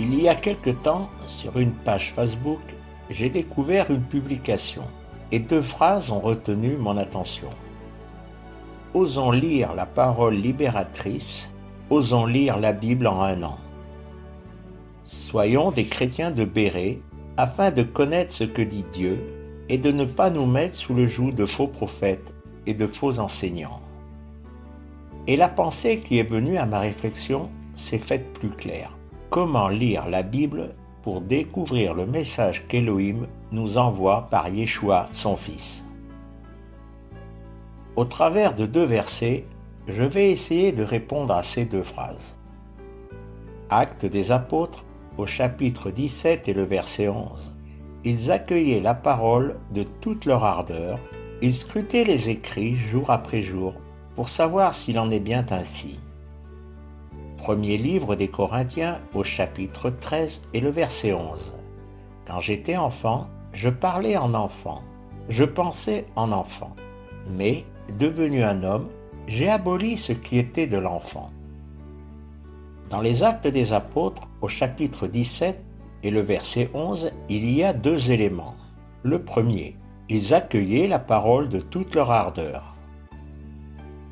Il y a quelque temps, sur une page Facebook, j'ai découvert une publication et 2 phrases ont retenu mon attention. Osons lire la parole libératrice, osons lire la Bible en un an. Soyons des chrétiens de Béret afin de connaître ce que dit Dieu et de ne pas nous mettre sous le joug de faux prophètes et de faux enseignants. Et la pensée qui est venue à ma réflexion s'est faite plus claire. Comment lire la Bible pour découvrir le message qu'Élohim nous envoie par Yeshua, son Fils? Au travers de 2 versets, je vais essayer de répondre à ces 2 phrases. Actes des Apôtres, au chapitre 17 et le verset 11. Ils accueillaient la parole de toute leur ardeur, ils scrutaient les écrits jour après jour pour savoir s'il en est bien ainsi. Premier livre des Corinthiens au chapitre 13 et le verset 11. Quand j'étais enfant, je parlais en enfant, je pensais en enfant, mais, devenu un homme, j'ai aboli ce qui était de l'enfant. Dans les Actes des Apôtres, au chapitre 17 et le verset 11, il y a 2 éléments. Le premier, ils accueillaient la parole de toute leur ardeur.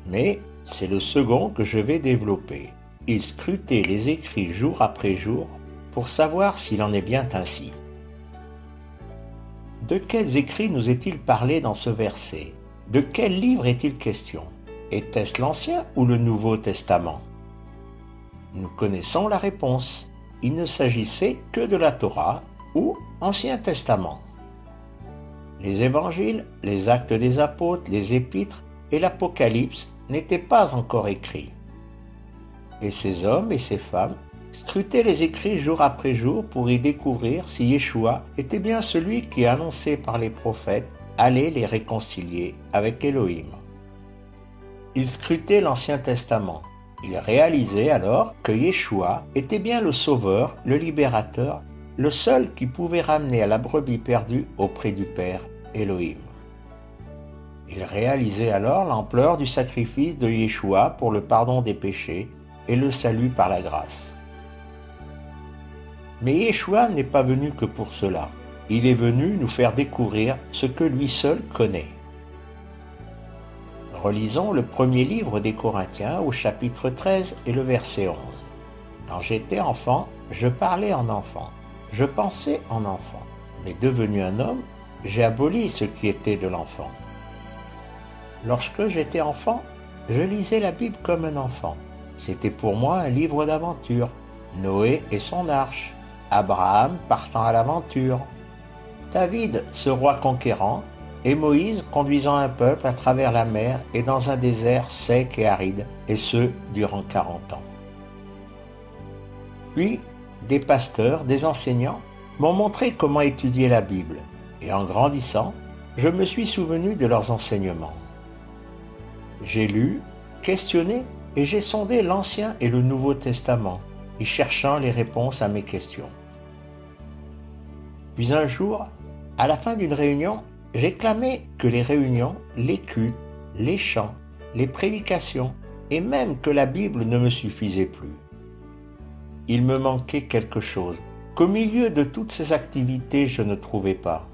Mais c'est le second que je vais développer. Ils scrutaient les écrits jour après jour pour savoir s'il en est bien ainsi. De quels écrits nous est-il parlé dans ce verset? De quel livre est-il question? Était-ce l'Ancien ou le Nouveau Testament? Nous connaissons la réponse. Il ne s'agissait que de la Torah ou Ancien Testament. Les évangiles, les actes des apôtres, les épîtres et l'Apocalypse n'étaient pas encore écrits. Et ces hommes et ces femmes scrutaient les écrits jour après jour pour y découvrir si Yeshua était bien celui qui, annoncé par les prophètes, allait les réconcilier avec Élohim. Ils scrutaient l'Ancien Testament. Ils réalisaient alors que Yeshua était bien le Sauveur, le Libérateur, le seul qui pouvait ramener à la brebis perdue auprès du Père, Élohim. Ils réalisaient alors l'ampleur du sacrifice de Yeshua pour le pardon des péchés et le salut par la grâce. Mais Yeshua n'est pas venu que pour cela. Il est venu nous faire découvrir ce que lui seul connaît. Relisons le premier livre des Corinthiens au chapitre 13 et le verset 11. Quand j'étais enfant, je parlais en enfant, je pensais en enfant, mais devenu un homme, j'ai aboli ce qui était de l'enfant. Lorsque j'étais enfant, je lisais la Bible comme un enfant. C'était pour moi un livre d'aventure. Noé et son arche, Abraham partant à l'aventure, David, ce roi conquérant, et Moïse conduisant un peuple à travers la mer et dans un désert sec et aride, et ce, durant 40 ans. Puis, des pasteurs, des enseignants, m'ont montré comment étudier la Bible, et en grandissant, je me suis souvenu de leurs enseignements. J'ai lu, questionné, et j'ai sondé l'Ancien et le Nouveau Testament, y cherchant les réponses à mes questions. Puis un jour, à la fin d'une réunion, j'ai clamé que les réunions, les cultes, les chants, les prédications et même que la Bible ne me suffisaient plus. Il me manquait quelque chose qu'au milieu de toutes ces activités je ne trouvais pas.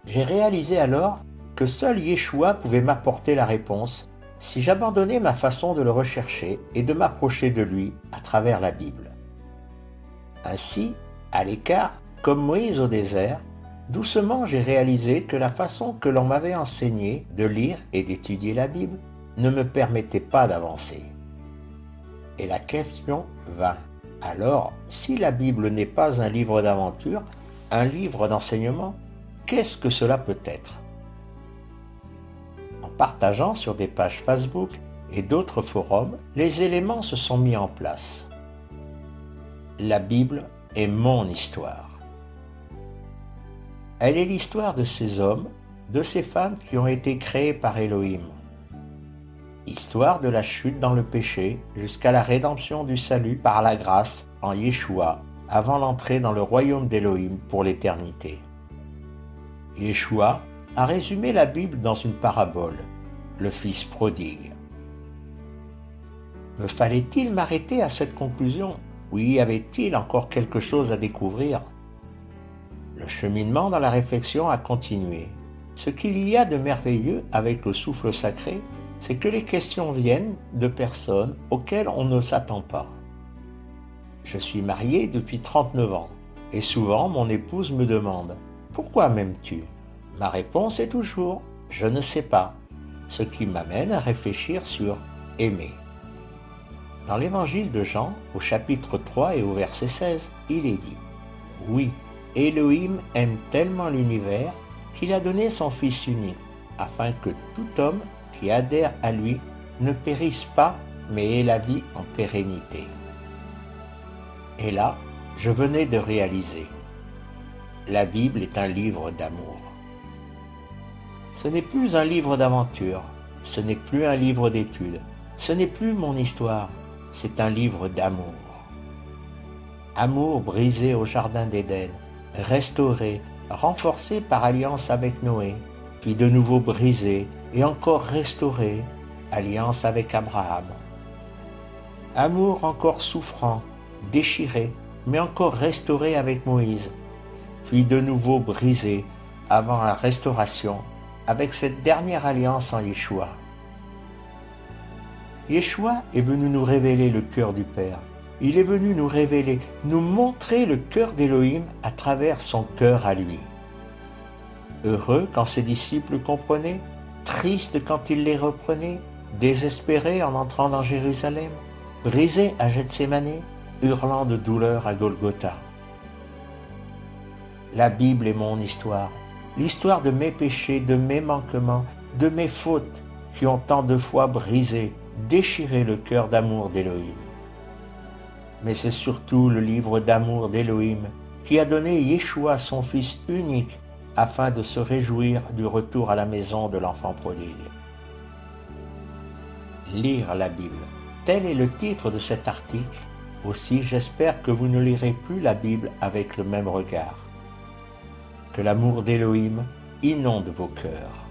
J'ai réalisé alors que seul Yeshua pouvait m'apporter la réponse si j'abandonnais ma façon de le rechercher et de m'approcher de lui à travers la Bible. Ainsi, à l'écart, comme Moïse au désert, doucement j'ai réalisé que la façon que l'on m'avait enseigné de lire et d'étudier la Bible ne me permettait pas d'avancer. Et la question vint, alors, si la Bible n'est pas un livre d'aventure, un livre d'enseignement, qu'est-ce que cela peut être? En partageant sur des pages Facebook et d'autres forums, les éléments se sont mis en place. La Bible est mon histoire. Elle est l'histoire de ces hommes, de ces femmes qui ont été créés par Élohim. Histoire de la chute dans le péché jusqu'à la rédemption du salut par la grâce en Yeshua avant l'entrée dans le royaume d'Élohim pour l'éternité. Yeshua a résumé la Bible dans une parabole, le Fils prodigue. Me fallait-il m'arrêter à cette conclusion? ou y avait-il encore quelque chose à découvrir? Le cheminement dans la réflexion a continué. Ce qu'il y a de merveilleux avec le souffle sacré, c'est que les questions viennent de personnes auxquelles on ne s'attend pas. Je suis marié depuis 39 ans, et souvent mon épouse me demande « Pourquoi m'aimes-tu » Ma réponse est toujours « Je ne sais pas », ce qui m'amène à réfléchir sur « aimer ». Dans l'évangile de Jean, au chapitre 3 et au verset 16, il est dit « Oui, Elohim aime tellement l'univers qu'il a donné son Fils unique, afin que tout homme qui adhère à lui ne périsse pas, mais ait la vie en pérennité. » Et là, je venais de réaliser, la Bible est un livre d'amour. Ce n'est plus un livre d'aventure, ce n'est plus un livre d'études, ce n'est plus mon histoire, c'est un livre d'amour. Amour brisé au jardin d'Éden, restauré, renforcé par alliance avec Noé, puis de nouveau brisé et encore restauré, alliance avec Abraham. Amour encore souffrant, déchiré, mais encore restauré avec Moïse, puis de nouveau brisé avant la restauration avec cette dernière alliance en Yeshua. Yeshua est venu nous révéler le cœur du Père. Il est venu nous révéler, nous montrer le cœur d'Élohim à travers son cœur à lui. Heureux quand ses disciples comprenaient, triste quand il les reprenait, désespéré en entrant dans Jérusalem, brisé à Gethsémané, hurlant de douleur à Golgotha. La Bible est mon histoire, l'histoire de mes péchés, de mes manquements, de mes fautes qui ont tant de fois brisé, déchiré le cœur d'amour d'Élohim. Mais c'est surtout le livre d'amour d'Élohim qui a donné Yeshua son Fils unique afin de se réjouir du retour à la maison de l'enfant prodigue. Lire la Bible, tel est le titre de cet article. Aussi, j'espère que vous ne lirez plus la Bible avec le même regard. Que l'amour d'Élohim inonde vos cœurs.